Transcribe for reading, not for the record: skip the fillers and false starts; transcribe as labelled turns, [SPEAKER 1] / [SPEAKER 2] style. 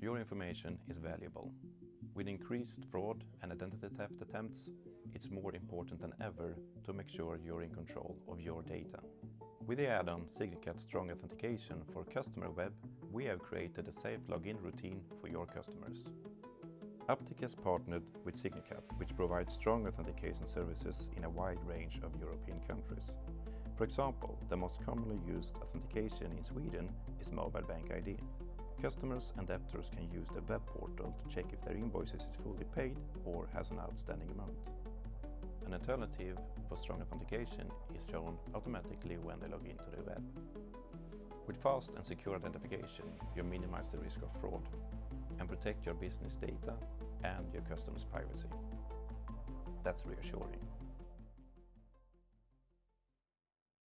[SPEAKER 1] Your information is valuable. With increased fraud and identity theft attempts, it's more important than ever to make sure you're in control of your data. With the add-on Signicat Strong Authentication for Customer Web, we have created a safe login routine for your customers. Aptic has partnered with Signicat, which provides strong authentication services in a wide range of European countries. For example, the most commonly used authentication in Sweden is Mobile BankID. Customers and debtors can use the web portal to check if their invoices is fully paid or has an outstanding amount. An alternative for strong authentication is shown automatically when they log into the web. With fast and secure identification, you minimize the risk of fraud and protect your business data and your customers' privacy. That's reassuring.